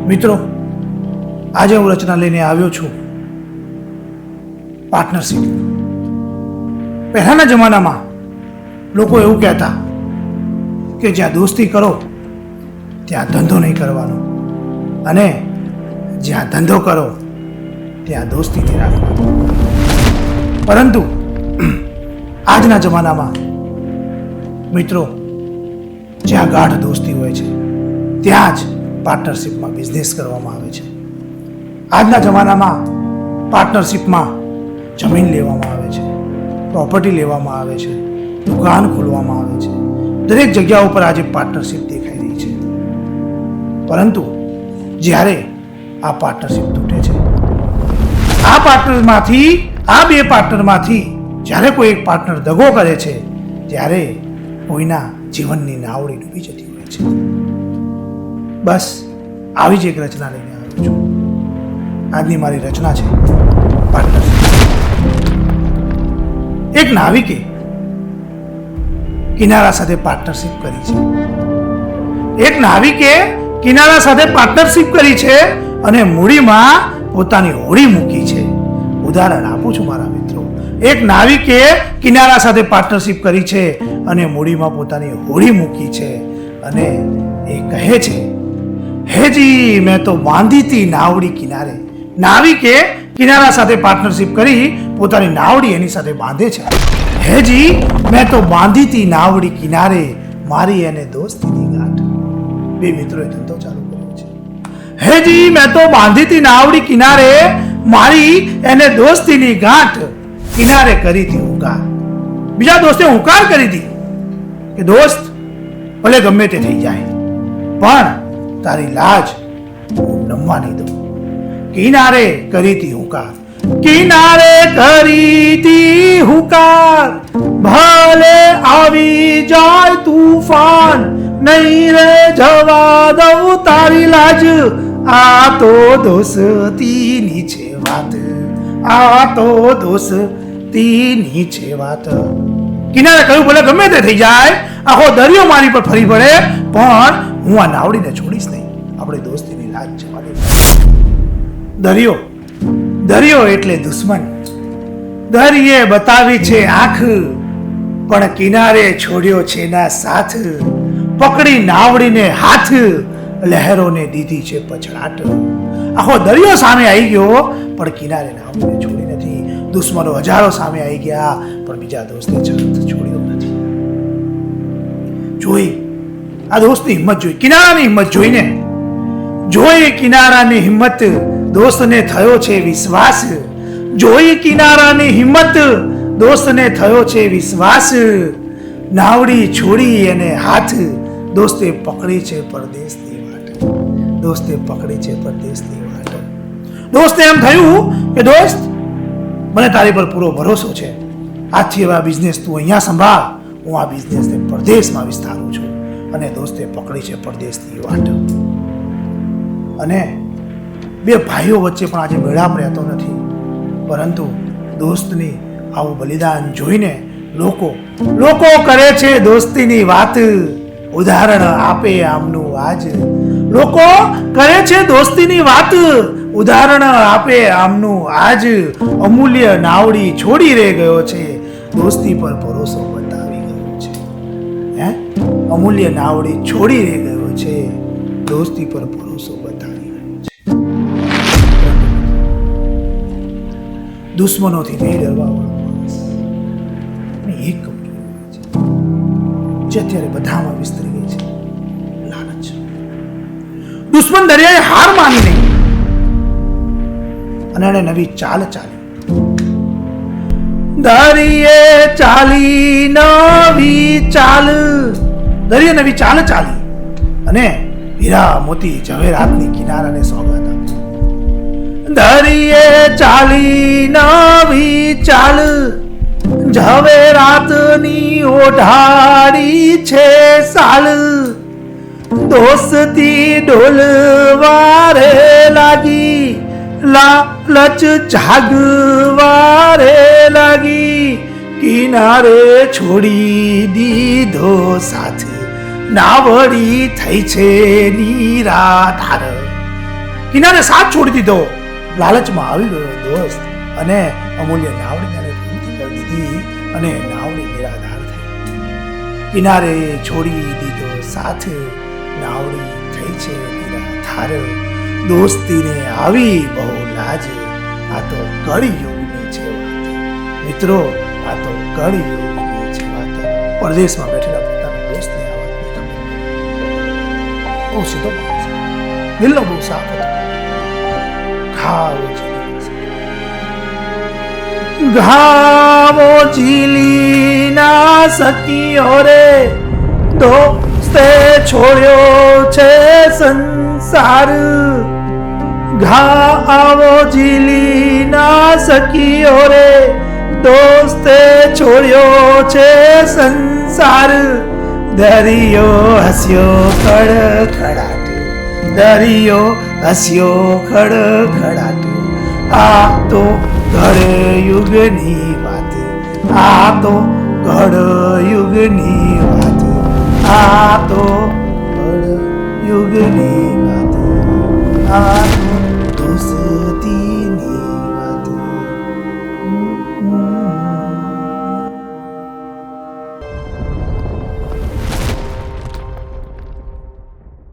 મિત્રો, આજે હું રચના લઈને આવ્યો છું પાર્ટનરશિપ. પહેલાના જમાનામાં લોકો એવું કહેતા કે જ્યાં દોસ્તી કરો ત્યાં ધંધો નહીં કરવાનો, અને જ્યાં ધંધો કરો ત્યાં દોસ્તી નહીં રાખવાનો. પરંતુ આજના જમાનામાં મિત્રો, જ્યાં ગાઢ દોસ્તી હોય છે ત્યાં જ પાર્ટનરશિપમાં બિઝનેસ કરવામાં આવે છે. આજના જમાનામાં પાર્ટનરશિપમાં જમીન લેવામાં આવે છે, પ્રોપર્ટી લેવામાં આવે છે, દુકાન ખોલવામાં આવે છે. દરેક જગ્યા ઉપર આજે પાર્ટનરશિપ દેખાઈ રહી છે. પરંતુ જ્યારે આ પાર્ટનરશિપ તૂટે છે, આ બે પાર્ટનરમાંથી જ્યારે કોઈ એક પાર્ટનર દગો કરે છે, ત્યારે કોઈના જીવનની નાવડી ડૂબી જતી હોય છે. બસ આવી જ એક રચના લઈને આવ્યો છું. આજની મારી રચના છે પાર્ટનરશિપ. એક નાવિકે કિનારા સાથે પાર્ટનરશિપ કરી છે. એક નાવિકે કિનારા સાથે પાર્ટનરશિપ કરી છે અને મૂડીમાં પોતાની હોડી મૂકી છે. ઉદાહરણ આપું છું મારા મિત્રો. એક નાવિકે કિનારા સાથે પાર્ટનરશિપ કરી છે અને મૂડીમાં પોતાની હોડી મૂકી છે, અને એ કહે છે, હેજી મેં તો બાંધી તી નાવડી કિનારે. નાવિકે કિનારા સાથે પાર્ટનરશિપ કરી પોતાની નાવડી એની સાથે બાંધે છે. હેજી મેં તો બાંધી તી નાવડી કિનારે, મારી એને દોસ્તીની ગાંઠ. બે મિત્રોએ ધંધો ચાલુ કર્યો છે. હેજી મેં તો બાંધી તી નાવડી કિનારે, મારી એને દોસ્તીની ગાંઠ. કિનારે કરી હતી હુંકાર. બીજા દોસ્તે હુંકાર કરી હતી કે દોસ્ત, ભલે ગમે તે થઈ જાય, પણ તારી લાજ હું નમવા નહીં દઉં. કિનારે કરી હતી હુંકાર. કિનારે કરી હતી હુંકાર, ભલે આવી જાય તુફાન, નહીં રે જવા દઉં તારી લાજ. આ તો દોસ્તીની છે વાત, આ તો દોસ્તીની છે વાત. કિનારે કહ્યું, ભલે ગમે તે થઈ જાય, આખો દરિયો મારી પર ફરી પડે, પણ હું આ નાવડીને છોડીશ નહીં. આપણે દોસ્તીની લાજ જવા દે. દરિયો એટલે દુશ્મન. દરિયે બતાવી છે આંખ, પણ કિનારે છોડ્યો છે ના સાથ. પકડી નાવડીને હાથ, લહેરોને દીધી છે પછડાટ. આખો દરિયો સામે આવી ગયો, પણ કિનારે નાવડીને છોડી નથી. દુશ્મનો હજારો સામે આવી ગયા, પણ બીજા દોસ્તે છોડ્યો નથી. જોઈ આ દોસ્તની હિંમત જોઈ, કિનારાની હિંમત જોઈને, જોઈ કિનારાની હિંમત, દોસ્તને થયો છે વિશ્વાસ. જોઈ કિનારાની હિંમત, દોસ્તને થયો છે વિશ્વાસ. નાવડી છોડી અને હાથ, દોસ્તે પકડી છે પરદેશની વાટ. દોસ્તે પકડી છે પરદેશની વાટ. દોસ્તને એમ થયું કે દોસ્ત, મને તારી પર પૂરો ભરોસો છે. આજથી હવે આ બિઝનેસ તું અહીંયા સંભાળ, હું આ બિઝનેસને પરદેશમાં વિસ્તારું છું. અને દોસ્તે પકડી છે પરદેશની વાટ. અને બે ભાઈઓ વચ્ચે પણ આજે મેળાપ રહેતો નથી, પરંતુ દોસ્તની આવું બલિદાન જોઈને લોકો કરે છે દોસ્તીની વાત. ઉદાહરણ આપે આમનું આજ. લોકો કરે છે દોસ્તીની વાત, ઉદાહરણ આપે આમનું આજ. અમૂલ્ય નાવડી છોડી રે ગયો છે, દોસ્તી પર ભરોસો બતાવી ગયો છે. અમૂલ્ય નાવડી છોડી રે ગયો છે, દોસ્તી પર ભરોસો બતાવી ગયો છે. દુશ્મનોથી નહીં ડરવા વાળો માણસ એક કમજોરી છે જે અત્યારે બધામાં વિસ્તરી ગઈ છે, લાલચ. દુશ્મન દરિયાએ હાર માની નહીં અને એને નવી ચાલ ચાલી. દરિયે ચાલી નવી ચાલ, દરિયે નવી ચાલ ચાલી અને હીરા મોતી જવેરાતની કિનારાને સોગાત આપી. દરિયે ચાલી નવી ચાલ, ઝવેરાતની ઓઢાડી છે સાલ. દોસ્તી ડોલવારે લાગી, લાલચ જાગવારે લાગી. કિનારે છોડી દીધો સાથ, નાવડી થઈ છે નિરાધાર. કિનારે સાથ છોડી દીધો. લાલચમાં આવી ગયો દોસ્ત અને અમૂલ્ય નાવડીને વિનંતી કરી દીધી અને નાવડી નિરાધાર થઈ. કિનારે છોડી દીધો સાથ, નાવડી થઈ છે નિરાધાર. દોસ્તીને આવી બહુ લાજ, આ તો કળિયુગની છે વાત. મિત્રો, આ તો કળિયુગની છે વાત. પરદેશમાં બેઠેલા પોતાના દોસ્તને આ વાત બહુ સીધો માણસ, દિલનો બહુ સાફ હતો. ઘાવો ઝીલી ના સકીયો રે, દોસ્તે છોડ્યો છે સંસાર. ઘાવો ઝીલી ના સકીયો રે, દોસ્તે છોડ્યો છે સંસાર. દરિયો હસ્યો ખડખડાટ, દરિયો હસ્યો ખડખડાટ. આ તો ઘડ યુગની વાત, આ તો ઘડ યુગની વાત, આ તો ઘડ યુગની વાત. આ